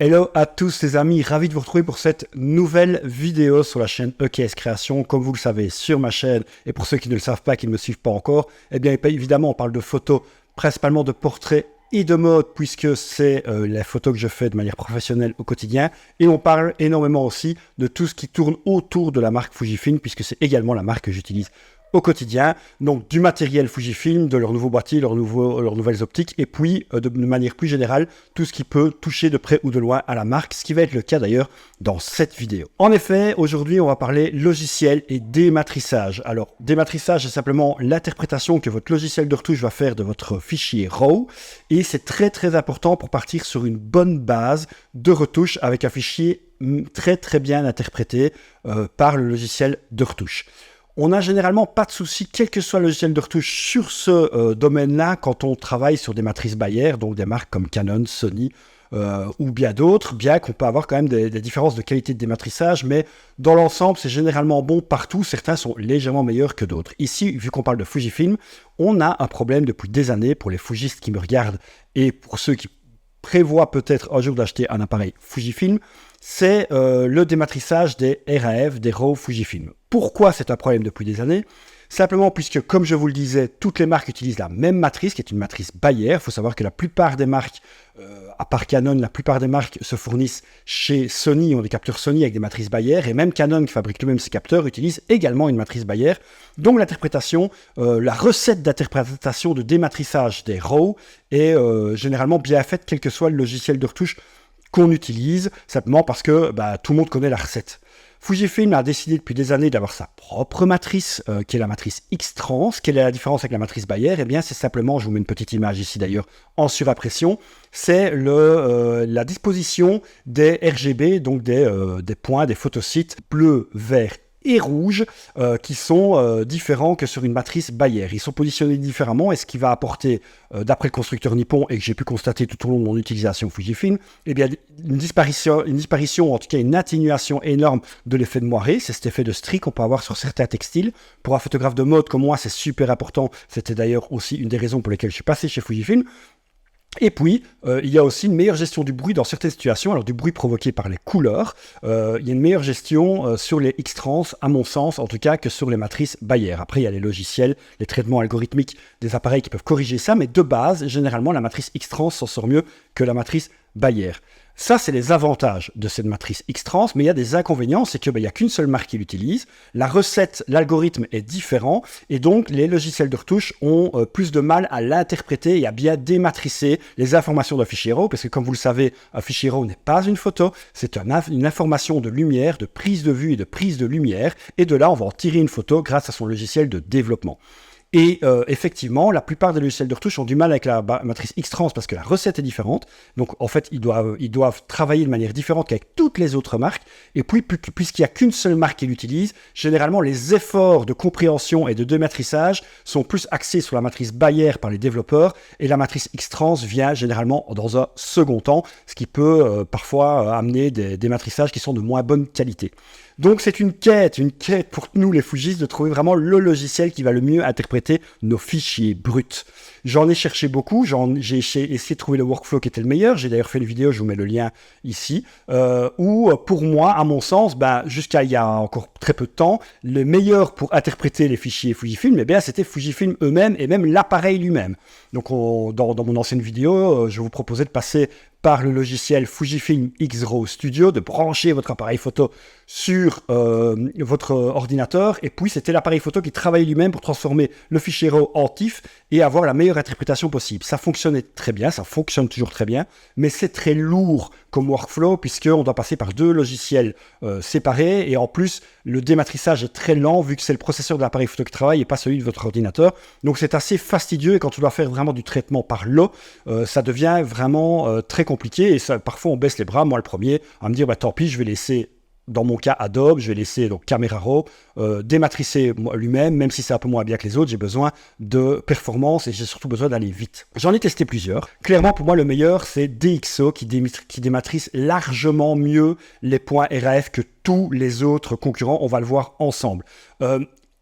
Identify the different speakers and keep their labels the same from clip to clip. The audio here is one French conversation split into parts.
Speaker 1: Hello à tous les amis, ravi de vous retrouver pour cette nouvelle vidéo sur la chaîne EKS Création. Comme vous le savez, sur ma chaîne, et pour ceux qui ne le savent pas, qui ne me suivent pas encore, eh bien évidemment on parle de photos, principalement de portraits et de mode, puisque c'est les photos que je fais de manière professionnelle au quotidien. Et on parle énormément aussi de tout ce qui tourne autour de la marque Fujifilm, puisque c'est également la marque que j'utilise au quotidien, donc du matériel Fujifilm, de leurs nouveaux boîtiers, leurs nouvelles optiques, et puis de manière plus générale, tout ce qui peut toucher de près ou de loin à la marque, ce qui va être le cas d'ailleurs dans cette vidéo. En effet, aujourd'hui, on va parler logiciel et dématrissage. Alors, dématrissage, c'est simplement l'interprétation que votre logiciel de retouche va faire de votre fichier RAW, et c'est très important pour partir sur une bonne base de retouche avec un fichier très bien interprété par le logiciel de retouche. On n'a généralement pas de souci, quel que soit le logiciel de retouche, sur ce domaine-là quand on travaille sur des matrices Bayer, donc des marques comme Canon, Sony ou bien d'autres, bien qu'on peut avoir quand même des différences de qualité de dématrissage, mais dans l'ensemble, c'est généralement bon partout. Certains sont légèrement meilleurs que d'autres. Ici, vu qu'on parle de Fujifilm, on a un problème depuis des années pour les Fujistes qui me regardent et pour ceux qui prévoient peut-être un jour d'acheter un appareil Fujifilm, c'est le dématrissage des RAF, des RAW Fujifilm. Pourquoi c'est un problème depuis des années? Simplement puisque, comme je vous le disais, toutes les marques utilisent la même matrice, qui est une matrice Bayer. Il faut savoir que la plupart des marques, à part Canon, la plupart des marques se fournissent chez Sony, ont des capteurs Sony avec des matrices Bayer, et même Canon, qui fabrique lui-même ses capteurs, utilise également une matrice Bayer. Donc l'interprétation, la recette d'interprétation de dématrissage des RAW est généralement bien faite, quel que soit le logiciel de retouche qu'on utilise, simplement parce que tout le monde connaît la recette. Fujifilm a décidé depuis des années d'avoir sa propre matrice, qui est la matrice X-Trans. Quelle est la différence avec la matrice Bayer? Eh bien, c'est simplement, je vous mets une petite image ici d'ailleurs, en surimpression, c'est la disposition des RGB, donc des points, des photosites bleus, verts et rouges, qui sont différents que sur une matrice Bayer. Ils sont positionnés différemment, et ce qui va apporter, d'après le constructeur nippon, et que j'ai pu constater tout au long de mon utilisation Fujifilm, eh bien, une disparition, en tout cas une atténuation énorme de l'effet de moiré. C'est cet effet de strie qu'on peut avoir sur certains textiles. Pour un photographe de mode comme moi, c'est super important. C'était d'ailleurs aussi une des raisons pour lesquelles je suis passé chez Fujifilm. Et puis, il y a aussi une meilleure gestion du bruit dans certaines situations. Alors, du bruit provoqué par les couleurs, il y a une meilleure gestion sur les X-Trans, à mon sens, en tout cas, que sur les matrices Bayer. Après, il y a les logiciels, les traitements algorithmiques des appareils qui peuvent corriger ça, mais de base, généralement, la matrice X-Trans s'en sort mieux que la matrice Bayer. Ça, c'est les avantages de cette matrice X-Trans, mais il y a des inconvénients, c'est qu'il n'y a qu'une seule marque qui l'utilise, la recette, l'algorithme est différent, et donc les logiciels de retouche ont plus de mal à l'interpréter et à bien dématricer les informations d'un fichier RAW, parce que comme vous le savez, un fichier RAW n'est pas une photo, c'est une information de lumière, de prise de vue et de prise de lumière, et de là, on va en tirer une photo grâce à son logiciel de développement. Et effectivement, la plupart des logiciels de retouche ont du mal avec la matrice X-Trans parce que la recette est différente. Donc en fait, ils doivent travailler de manière différente qu'avec toutes les autres marques. Et puis, puisqu'il n'y a qu'une seule marque qui l'utilise, généralement les efforts de compréhension et de dématrissage sont plus axés sur la matrice Bayer par les développeurs. Et la matrice X-Trans vient généralement dans un second temps, ce qui peut parfois amener des dématrissages qui sont de moins bonne qualité. Donc c'est une quête pour nous les Fujis de trouver vraiment le logiciel qui va le mieux interpréter nos fichiers bruts. J'en ai cherché beaucoup, j'ai essayé de trouver le workflow qui était le meilleur. J'ai d'ailleurs fait une vidéo, je vous mets le lien ici, où pour moi, à mon sens, jusqu'à il y a encore très peu de temps, le meilleur pour interpréter les fichiers Fujifilm, eh bien, c'était Fujifilm eux-mêmes et même l'appareil lui-même. Donc dans mon ancienne vidéo, je vous proposais de passer par le logiciel Fujifilm X-RAW Studio, de brancher votre appareil photo sur votre ordinateur, et puis c'était l'appareil photo qui travaillait lui-même pour transformer le fichier RAW en TIFF et avoir la meilleure interprétation possible. Ça fonctionnait très bien, ça fonctionne toujours très bien, mais c'est très lourd comme workflow puisqu'on doit passer par deux logiciels séparés, et en plus le dématrissage est très lent vu que c'est le processeur de l'appareil photo qui travaille et pas celui de votre ordinateur. Donc c'est assez fastidieux, et quand on doit faire vraiment du traitement par lot, ça devient vraiment très compliqué, et ça, parfois on baisse les bras, moi le premier, à me dire tant pis, je vais laisser, dans mon cas Adobe, je vais laisser donc Camera Raw dématricer lui-même, même si c'est un peu moins bien que les autres. J'ai besoin de performance et j'ai surtout besoin d'aller vite. J'en ai testé plusieurs. Clairement, pour moi, le meilleur, c'est DxO qui dématrisse largement mieux les points RAF que tous les autres concurrents. On va le voir ensemble.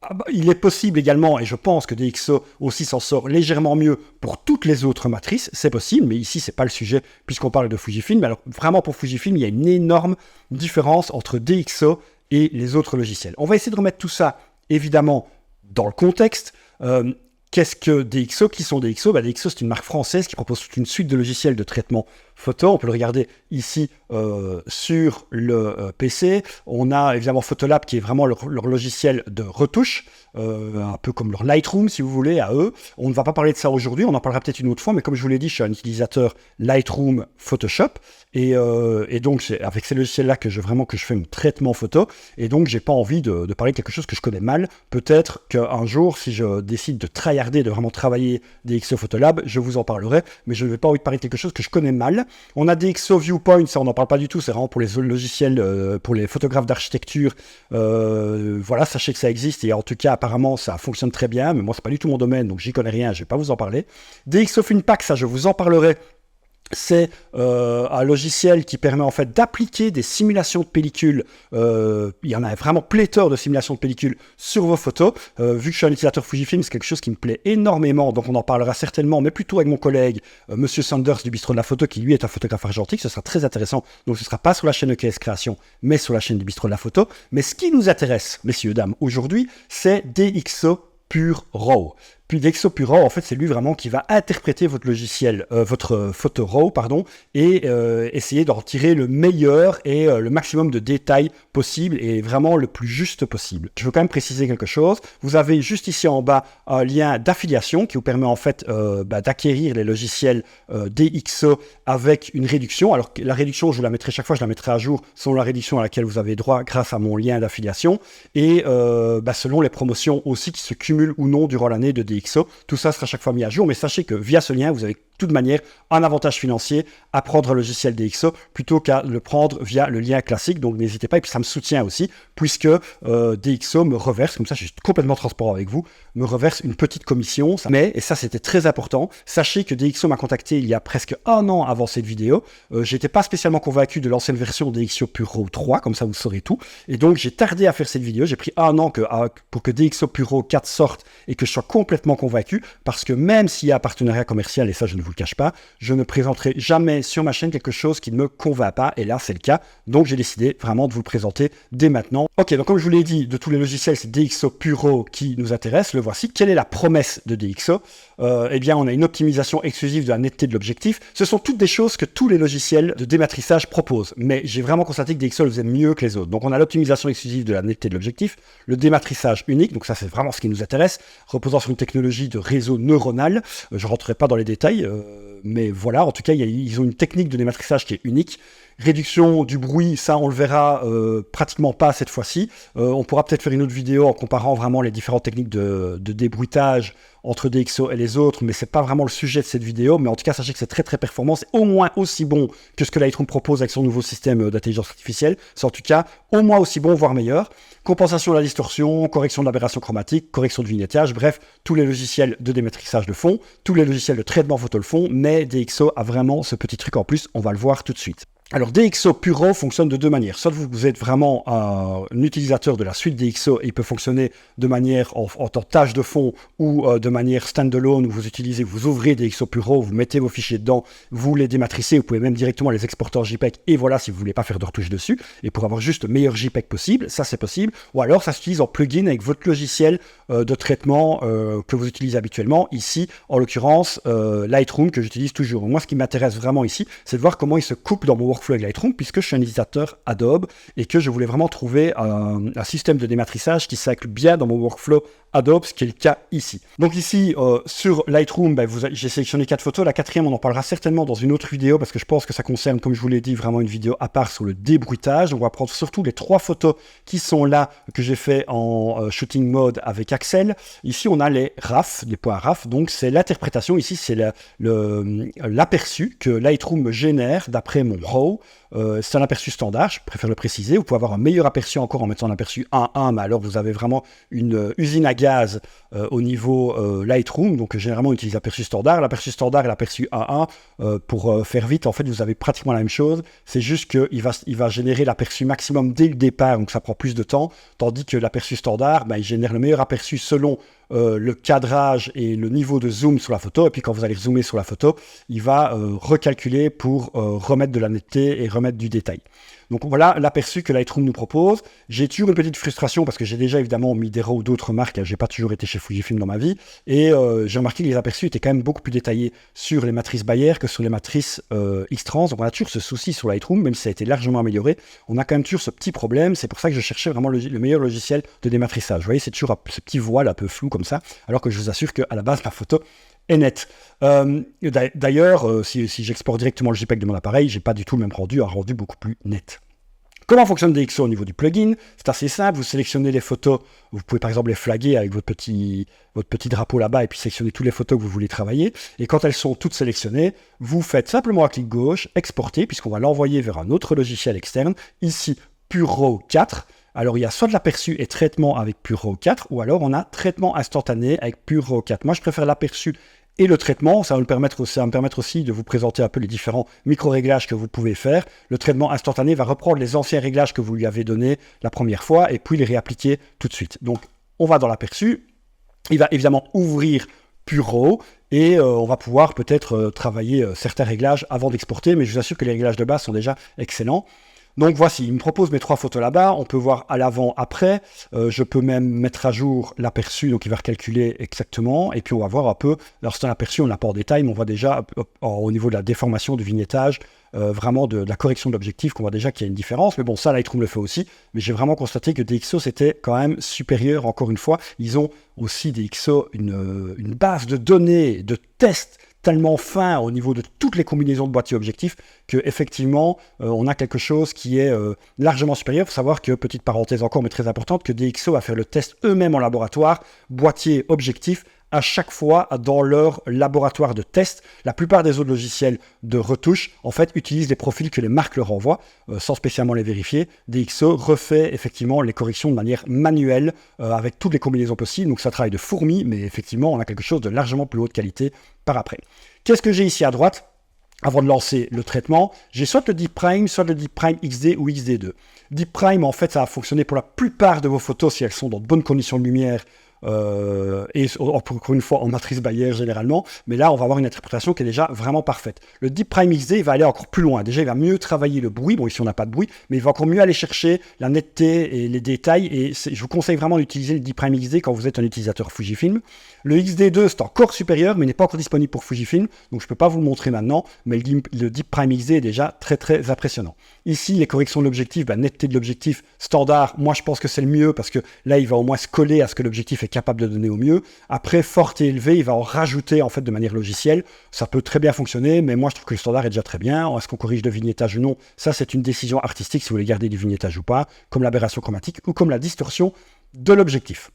Speaker 1: Ah bah, il est possible également, et je pense que DxO aussi s'en sort légèrement mieux pour toutes les autres matrices, c'est possible, mais ici c'est pas le sujet puisqu'on parle de Fujifilm. Alors vraiment pour Fujifilm, il y a une énorme différence entre DxO et les autres logiciels. On va essayer de remettre tout ça évidemment dans le contexte. Qu'est-ce que DxO? Qui sont DxO? DxO, c'est une marque française qui propose toute une suite de logiciels de traitement photo. On peut le regarder ici sur le PC. On a évidemment Photolab qui est vraiment leur logiciel de retouche, un peu comme leur Lightroom si vous voulez, à eux. On ne va pas parler de ça aujourd'hui, on en parlera peut-être une autre fois, mais comme je vous l'ai dit, je suis un utilisateur Lightroom Photoshop, et donc c'est avec ces logiciels-là que je fais mon traitement photo, et donc j'ai pas envie de parler de quelque chose que je connais mal. Peut-être qu'un jour, si je décide de tryharder, de vraiment travailler DxO Photolab, je vous en parlerai, mais je n'ai pas envie de parler de quelque chose que je connais mal. On a DxO Viewpoint, ça on n'en parle pas du tout, c'est vraiment pour les logiciels, pour les photographes d'architecture. Voilà, sachez que ça existe, et en tout cas apparemment ça fonctionne très bien, mais moi c'est pas du tout mon domaine, donc j'y connais rien, je vais pas vous en parler. DxO Filmpack, ça je vous en parlerai. C'est un logiciel qui permet en fait d'appliquer des simulations de pellicules. Il y en a vraiment pléthore de simulations de pellicules sur vos photos. Vu que je suis un utilisateur Fujifilm, c'est quelque chose qui me plaît énormément, donc on en parlera certainement, mais plutôt avec mon collègue Monsieur Sanders du Bistrot de la Photo, qui lui est un photographe argentique. Ce sera très intéressant, donc ce ne sera pas sur la chaîne EKS Création, mais sur la chaîne du Bistrot de la Photo. Mais ce qui nous intéresse, messieurs, dames, aujourd'hui, c'est DxO Pure RAW. Puis DxO Pure RAW, en fait, c'est lui vraiment qui va interpréter votre logiciel, votre photo RAW, pardon, et essayer d'en tirer le meilleur et le maximum de détails possible et vraiment le plus juste possible. Je veux quand même préciser quelque chose. Vous avez juste ici en bas un lien d'affiliation qui vous permet en fait d'acquérir les logiciels DxO avec une réduction. Alors la réduction, je vous la mettrai chaque fois, je la mettrai à jour selon la réduction à laquelle vous avez droit grâce à mon lien d'affiliation et selon les promotions aussi qui se cumulent ou non durant l'année de DxO. Tout ça sera chaque fois mis à jour, mais sachez que via ce lien, vous avez de toute manière un avantage financier à prendre un logiciel DxO plutôt qu'à le prendre via le lien classique, donc n'hésitez pas, et puis ça me soutient aussi, puisque DxO me reverse, comme ça je suis complètement transparent avec vous, me reverse une petite commission, mais, et ça c'était très important, sachez que DxO m'a contacté il y a presque un an avant cette vidéo, j'étais pas spécialement convaincu de l'ancienne version DxO Pure RAW 3, comme ça vous saurez tout, et donc j'ai tardé à faire cette vidéo, j'ai pris un an pour que DxO Pure RAW 4 sorte et que je sois complètement convaincu, parce que même s'il y a un partenariat commercial, et ça je ne vous le cache pas, je ne présenterai jamais sur ma chaîne quelque chose qui ne me convainc pas, et là c'est le cas, donc j'ai décidé vraiment de vous le présenter dès maintenant. Ok, donc comme je vous l'ai dit, de tous les logiciels, c'est DxO Pure RAW qui nous intéresse, le voici. Quelle est la promesse de DxO? Eh bien, on a une optimisation exclusive de la netteté de l'objectif. Ce sont toutes des choses que tous les logiciels de dématrissage proposent, mais j'ai vraiment constaté que DxO le faisait mieux que les autres. Donc on a l'optimisation exclusive de la netteté de l'objectif, le dématrissage unique, donc ça c'est vraiment ce qui nous intéresse, reposant sur une technologie de réseau neuronal. Je ne rentrerai pas dans les détails, mais voilà, en tout cas, ils ont une technique de dématrissage qui est unique. Réduction du bruit, ça on le verra pratiquement pas cette fois-ci. On pourra peut-être faire une autre vidéo en comparant vraiment les différentes techniques de débruitage entre DxO et les autres, mais c'est pas vraiment le sujet de cette vidéo. Mais en tout cas, sachez que c'est très très performant, c'est au moins aussi bon que ce que Lightroom propose avec son nouveau système d'intelligence artificielle. C'est en tout cas au moins aussi bon, voire meilleur. Compensation de la distorsion, correction de l'aberration chromatique, correction de vignettage, bref, tous les logiciels de dématrissage le font, tous les logiciels de traitement photo le font, mais DxO a vraiment ce petit truc en plus, on va le voir tout de suite. Alors DxO Pure RAW fonctionne de deux manières. Soit vous êtes vraiment un utilisateur de la suite DxO et il peut fonctionner de manière en tâche de fond ou de manière standalone où vous ouvrez DxO Pure RAW, vous mettez vos fichiers dedans, vous les dématrissez, vous pouvez même directement les exporter en JPEG et voilà si vous voulez pas faire de retouches dessus et pour avoir juste le meilleur JPEG possible, ça c'est possible. Ou alors ça s'utilise en plugin avec votre logiciel de traitement que vous utilisez habituellement. Ici, en l'occurrence, Lightroom que j'utilise toujours. Moi ce qui m'intéresse vraiment ici, c'est de voir comment il se coupe dans mon workflow avec Lightroom, puisque je suis un utilisateur Adobe et que je voulais vraiment trouver un système de dématrissage qui s'inclut bien dans mon workflow Adobe, ce qui est le cas ici. Donc ici, sur Lightroom, j'ai sélectionné 4 photos. La quatrième, on en parlera certainement dans une autre vidéo, parce que je pense que ça concerne, comme je vous l'ai dit, vraiment une vidéo à part sur le débruitage. On va prendre surtout les 3 photos qui sont là, que j'ai fait en shooting mode avec Axel. Ici, on a les RAF, les points RAF, donc c'est l'interprétation. Ici, c'est l'aperçu que Lightroom me génère d'après mon RAW. c'est un aperçu standard, je préfère le préciser. Vous pouvez avoir un meilleur aperçu encore en mettant un aperçu 1.1, mais alors vous avez vraiment une usine à gaz au niveau Lightroom. Donc généralement on utilise l'aperçu standard. L'aperçu standard et l'aperçu 1.1, pour faire vite, en fait vous avez pratiquement la même chose. C'est juste qu'il va générer l'aperçu maximum dès le départ, donc ça prend plus de temps, tandis que l'aperçu standard, il génère le meilleur aperçu selon le cadrage et le niveau de zoom sur la photo, et puis quand vous allez zoomer sur la photo, il va recalculer pour remettre de la netteté et remettre du détail. Donc voilà l'aperçu que Lightroom nous propose. J'ai toujours une petite frustration parce que j'ai déjà évidemment mis des RAW d'autres marques, j'ai pas toujours été chez Fujifilm dans ma vie, et j'ai remarqué que les aperçus étaient quand même beaucoup plus détaillés sur les matrices Bayer que sur les matrices X-Trans. Donc on a toujours ce souci sur Lightroom, même si ça a été largement amélioré, on a quand même toujours ce petit problème. C'est pour ça que je cherchais vraiment le meilleur logiciel de dématrissage. Vous voyez, c'est toujours ce petit voile un peu flou comme ça, alors que je vous assure qu'à la base ma photo est nette. D'ailleurs, si j'exporte directement le JPEG de mon appareil, j'ai pas du tout le même rendu, un rendu beaucoup plus net. Comment fonctionne DxO au niveau du plugin? C'est assez simple, vous sélectionnez les photos, vous pouvez par exemple les flaguer avec votre petit drapeau là-bas et puis sélectionner toutes les photos que vous voulez travailler. Et quand elles sont toutes sélectionnées, vous faites simplement un clic gauche, exporter, puisqu'on va l'envoyer vers un autre logiciel externe, ici PureRAW 4. Alors il y a soit de l'aperçu et traitement avec PureRAW 4, ou alors on a traitement instantané avec PureRAW 4. Moi je préfère l'aperçu et le traitement, ça va me permettre aussi de vous présenter un peu les différents micro-réglages que vous pouvez faire. Le traitement instantané va reprendre les anciens réglages que vous lui avez donnés la première fois et puis les réappliquer tout de suite. Donc on va dans l'aperçu, il va évidemment ouvrir PureRAW et on va pouvoir peut-être travailler certains réglages avant d'exporter, mais je vous assure que les réglages de base sont déjà excellents. Donc voici, il me propose mes 3 photos là-bas, on peut voir à l'avant, après, je peux même mettre à jour l'aperçu, donc il va recalculer exactement, et puis on va voir un peu, alors c'est un aperçu, on n'a pas en détail, mais on voit déjà au niveau de la déformation du vignettage, vraiment de la correction de l'objectif, qu'on voit déjà qu'il y a une différence, mais bon ça Lightroom le fait aussi, mais j'ai vraiment constaté que DxO c'était quand même supérieur, encore une fois, ils ont aussi DxO une base de données, de tests, tellement fin au niveau de toutes les combinaisons de boîtier objectif que effectivement on a quelque chose qui est largement supérieur. Il faut savoir que, petite parenthèse encore mais très importante, que DxO va faire le test eux-mêmes en laboratoire, boîtier objectif, à chaque fois dans leur laboratoire de test. La plupart des autres logiciels de retouche, en fait, utilisent les profils que les marques leur envoient, sans spécialement les vérifier. DxO refait effectivement les corrections de manière manuelle, avec toutes les combinaisons possibles. Donc, ça travaille de fourmi, mais effectivement, on a quelque chose de largement plus haute qualité par après. Qu'est-ce que j'ai ici à droite? Avant de lancer le traitement, j'ai soit le Deep Prime, soit le Deep Prime XD ou XD2. Deep Prime, en fait, ça va fonctionner pour la plupart de vos photos si elles sont dans de bonnes conditions de lumière, et encore une fois en matrice Bayer généralement, mais là on va avoir une interprétation qui est déjà vraiment parfaite. Le Deep Prime XD il va aller encore plus loin, déjà il va mieux travailler le bruit, bon ici on n'a pas de bruit, mais il va encore mieux aller chercher la netteté et les détails, et je vous conseille vraiment d'utiliser le Deep Prime XD quand vous êtes un utilisateur Fujifilm. Le XD2 c'est encore supérieur, mais n'est pas encore disponible pour Fujifilm, donc je ne peux pas vous le montrer maintenant, mais le Deep Prime XD est déjà très très impressionnant. Ici les corrections de l'objectif, netteté de l'objectif standard, moi je pense que c'est le mieux, parce que là il va au moins se coller à ce que l'objectif est capable de donner au mieux. Après, fort et élevé, il va en rajouter en fait de manière logicielle. Ça peut très bien fonctionner, mais moi je trouve que le standard est déjà très bien. Est-ce qu'on corrige de vignettage ou non? Ça, c'est une décision artistique si vous voulez garder du vignettage ou pas, comme l'aberration chromatique ou comme la distorsion de l'objectif.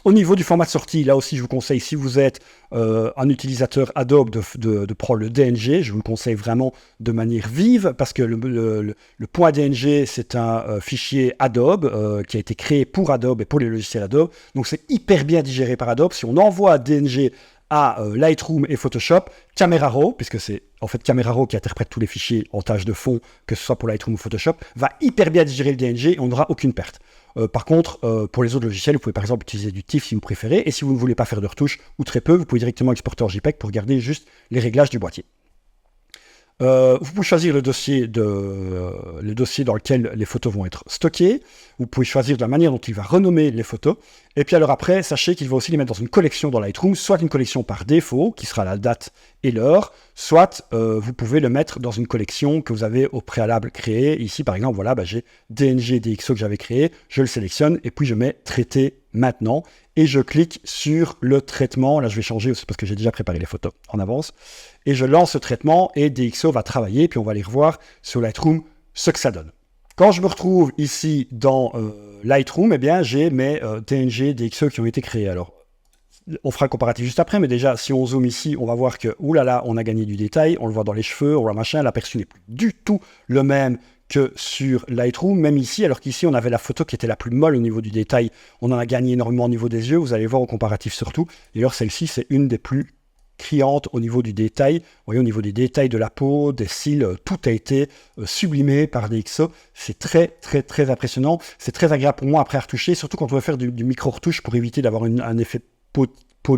Speaker 1: Au niveau du format de sortie, là aussi je vous conseille, si vous êtes un utilisateur Adobe de prendre le DNG, je vous le conseille vraiment de manière vive, parce que le point DNG c'est un fichier Adobe qui a été créé pour Adobe et pour les logiciels Adobe, donc c'est hyper bien digéré par Adobe. Si on envoie DNG à Lightroom et Photoshop, Camera Raw, puisque c'est en fait Camera Raw qui interprète tous les fichiers en tâche de fond, que ce soit pour Lightroom ou Photoshop, va hyper bien digérer le DNG et on n'aura aucune perte. Par contre, pour les autres logiciels, vous pouvez par exemple utiliser du TIFF si vous préférez, et si vous ne voulez pas faire de retouches, ou très peu, vous pouvez directement exporter en JPEG pour garder juste les réglages du boîtier. Vous pouvez choisir le dossier dans lequel les photos vont être stockées. Vous pouvez choisir de la manière dont il va renommer les photos. Et puis alors après, sachez qu'il va aussi les mettre dans une collection dans Lightroom, soit une collection par défaut, qui sera la date et l'heure, soit vous pouvez le mettre dans une collection que vous avez au préalable créée. Ici, par exemple, voilà, j'ai DNG DxO que j'avais créé, je le sélectionne et puis je mets traiter maintenant et je clique sur le traitement. Là, je vais changer aussi parce que j'ai déjà préparé les photos en avance. Et je lance ce traitement et DxO va travailler, puis on va aller revoir sur Lightroom ce que ça donne. Quand je me retrouve ici dans Lightroom, eh bien, j'ai mes DNG DxO qui ont été créés. Alors, On fera le comparatif juste après, mais déjà, si on zoome ici, on va voir que, oulala, on a gagné du détail, on le voit dans les cheveux, on voit machin, l'aperçu n'est plus du tout le même que sur Lightroom, même ici, alors qu'ici, on avait la photo qui était la plus molle au niveau du détail. On en a gagné énormément au niveau des yeux, vous allez voir au comparatif surtout. D'ailleurs, celle-ci, c'est une des plus criantes au niveau du détail. Vous voyez, au niveau des détails de la peau, des cils, tout a été sublimé par DxO. C'est très, très, très impressionnant. C'est très agréable pour moi après à retoucher, surtout quand on veut faire du micro-retouche pour éviter d'avoir un effet peau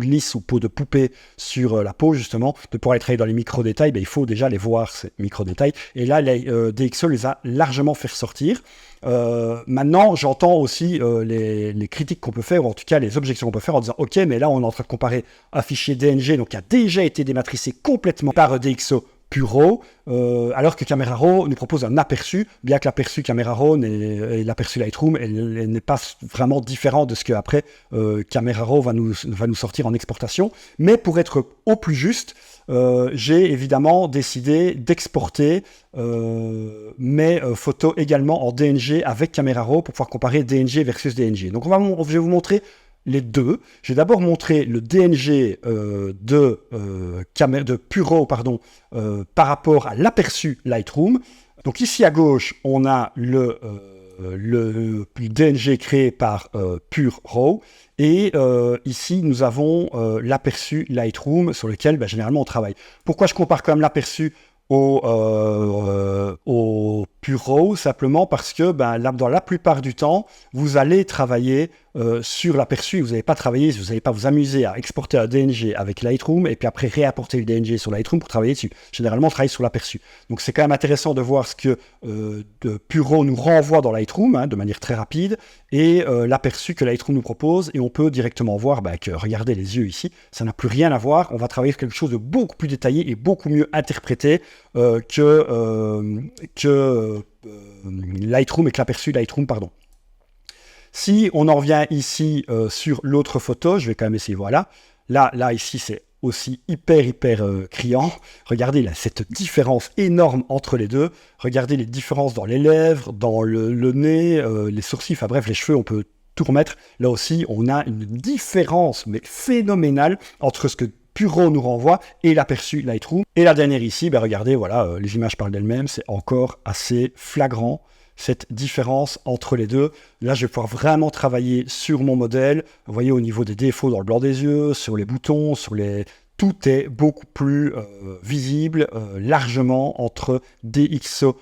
Speaker 1: de lisse ou peau de poupée sur la peau, justement, de pouvoir aller travailler dans les micro-détails, il faut déjà les voir, ces micro-détails. Et là, DxO les a largement fait ressortir. Maintenant, j'entends aussi les critiques qu'on peut faire, ou en tout cas les objections qu'on peut faire en disant « Ok, mais là, on est en train de comparer un fichier DNG, donc qui a déjà été dématricé complètement par DxO Puro, alors que Camera Raw nous propose un aperçu, bien que l'aperçu Camera Raw et l'aperçu Lightroom elle n'est pas vraiment différent de ce qu'après Camera Raw va nous sortir en exportation. Mais pour être au plus juste, j'ai évidemment décidé d'exporter mes photos également en DNG avec Camera Raw pour pouvoir comparer DNG versus DNG. Donc je vais vous montrer les deux. J'ai d'abord montré le DNG de Puro par rapport à l'aperçu Lightroom. Donc ici à gauche, on a le DNG créé par Puro. Et ici, nous avons l'aperçu Lightroom sur lequel généralement on travaille. Pourquoi je compare quand même l'aperçu au Puro? Simplement parce que dans la plupart du temps, vous allez travailler sur l'aperçu. Vous n'allez pas travailler, vous n'allez pas vous amuser à exporter un DNG avec Lightroom et puis après réapporter le DNG sur Lightroom pour travailler dessus. Généralement, on travaille sur l'aperçu. Donc c'est quand même intéressant de voir ce que Puro nous renvoie dans Lightroom de manière très rapide et l'aperçu que Lightroom nous propose, et on peut directement voir que, regardez les yeux ici, ça n'a plus rien à voir. On va travailler sur quelque chose de beaucoup plus détaillé et beaucoup mieux interprété que Lightroom et que l'aperçu Lightroom, pardon. Si on en revient ici sur l'autre photo, je vais quand même essayer, voilà. Là ici, c'est aussi hyper criant. Regardez là, cette différence énorme entre les deux. Regardez les différences dans les lèvres, dans le nez, les sourcils, enfin bref, les cheveux, on peut tout remettre. Là aussi, on a une différence, mais phénoménale, entre ce que Puro nous renvoie et l'aperçu Lightroom. Et la dernière ici, regardez, voilà, les images parlent d'elles-mêmes, c'est encore assez flagrant, cette différence entre les deux. Là, je vais pouvoir vraiment travailler sur mon modèle. Vous voyez, au niveau des défauts dans le blanc des yeux, sur les boutons, tout est beaucoup plus visible, largement, entre DxO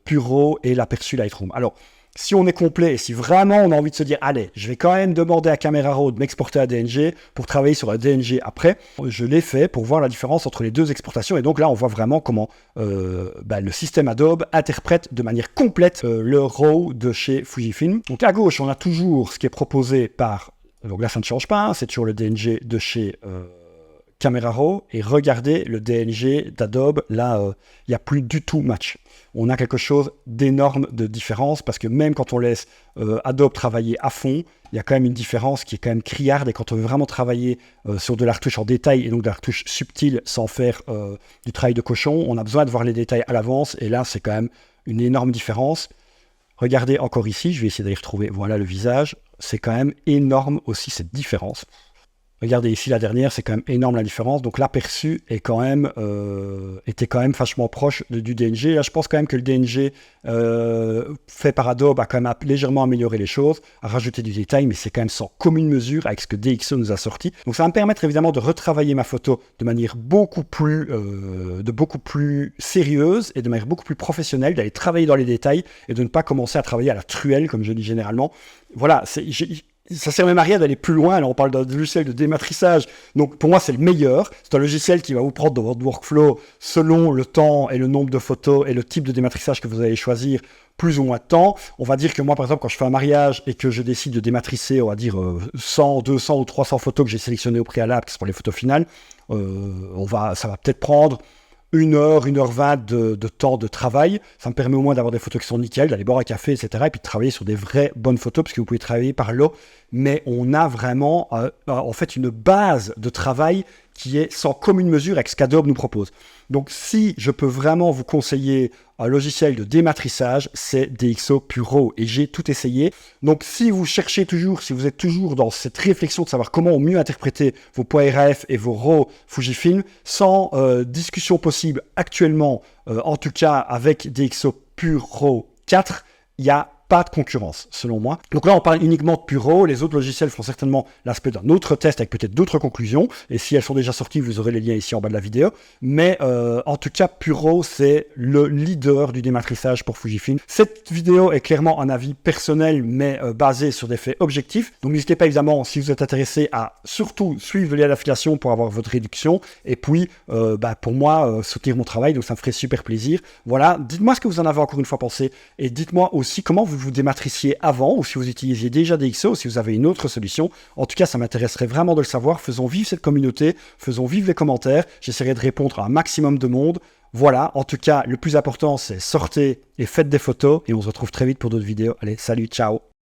Speaker 1: Puro et l'aperçu Lightroom. Alors, si on est complet et si vraiment on a envie de se dire « Allez, je vais quand même demander à Camera Raw de m'exporter un DNG pour travailler sur un DNG après », je l'ai fait pour voir la différence entre les deux exportations. Et donc là, on voit vraiment comment le système Adobe interprète de manière complète le RAW de chez Fujifilm. Donc à gauche, on a toujours ce qui est proposé par... Donc là, ça ne change pas, c'est toujours le DNG de chez... Camera Raw, et regardez le DNG d'Adobe, là, il n'y a plus du tout match. On a quelque chose d'énorme de différence, parce que même quand on laisse Adobe travailler à fond, il y a quand même une différence qui est quand même criarde, et quand on veut vraiment travailler sur de la retouche en détail, et donc de la retouche subtile, sans faire du travail de cochon, on a besoin de voir les détails à l'avance, et là, c'est quand même une énorme différence. Regardez encore ici, je vais essayer d'aller retrouver, voilà le visage, c'est quand même énorme aussi cette différence. Regardez ici la dernière, c'est quand même énorme la différence. Donc l'aperçu est quand même, était quand même vachement proche du DNG. Là, je pense quand même que le DNG fait par Adobe a quand même légèrement amélioré les choses, a rajouté du détail, mais c'est quand même sans commune mesure avec ce que DxO nous a sorti. Donc ça va me permettre évidemment de retravailler ma photo de manière beaucoup plus sérieuse et de manière beaucoup plus professionnelle, d'aller travailler dans les détails et de ne pas commencer à travailler à la truelle, comme je dis généralement. Voilà, ça sert même à rien d'aller plus loin. Là, on parle d'un logiciel de dématrissage. Donc, pour moi, c'est le meilleur. C'est un logiciel qui va vous prendre dans votre workflow selon le temps et le nombre de photos et le type de dématrissage que vous allez choisir, plus ou moins de temps. On va dire que moi, par exemple, quand je fais un mariage et que je décide de dématrisser, on va dire 100, 200 ou 300 photos que j'ai sélectionnées au préalable, qui sont les photos finales, ça va peut-être prendre 1h20 de temps de travail. Ça me permet au moins d'avoir des photos qui sont nickel, d'aller boire un café, etc. Et puis de travailler sur des vraies bonnes photos, parce que vous pouvez travailler par lot. Mais on a vraiment en fait une base de travail qui est sans commune mesure avec ce qu'Adobe nous propose. Donc si je peux vraiment vous conseiller un logiciel de dématrissage, c'est DxO Pure RAW et j'ai tout essayé. Donc si vous cherchez toujours, si vous êtes toujours dans cette réflexion de savoir comment mieux interpréter vos points RAF et vos RAW Fujifilm, sans discussion possible actuellement, en tout cas avec DxO Pure RAW 4, il y a pas de concurrence, selon moi. Donc là, on parle uniquement de Pure RAW. Les autres logiciels font certainement l'aspect d'un autre test avec peut-être d'autres conclusions. Et si elles sont déjà sorties, vous aurez les liens ici en bas de la vidéo. Mais en tout cas, Pure RAW, c'est le leader du dématrissage pour Fujifilm. Cette vidéo est clairement un avis personnel, mais basé sur des faits objectifs. Donc n'hésitez pas, évidemment, si vous êtes intéressé, à surtout suivre le lien d'affiliation pour avoir votre réduction. Et puis, pour moi, soutenir mon travail. Donc ça me ferait super plaisir. Voilà, dites-moi ce que vous en avez encore une fois pensé. Et dites-moi aussi comment vous dématrissiez avant, ou si vous utilisiez déjà DxO, ou si vous avez une autre solution. En tout cas, ça m'intéresserait vraiment de le savoir. Faisons vivre cette communauté, faisons vivre les commentaires. J'essaierai de répondre à un maximum de monde. Voilà, en tout cas, le plus important, c'est sortez et faites des photos, et on se retrouve très vite pour d'autres vidéos. Allez, salut, ciao!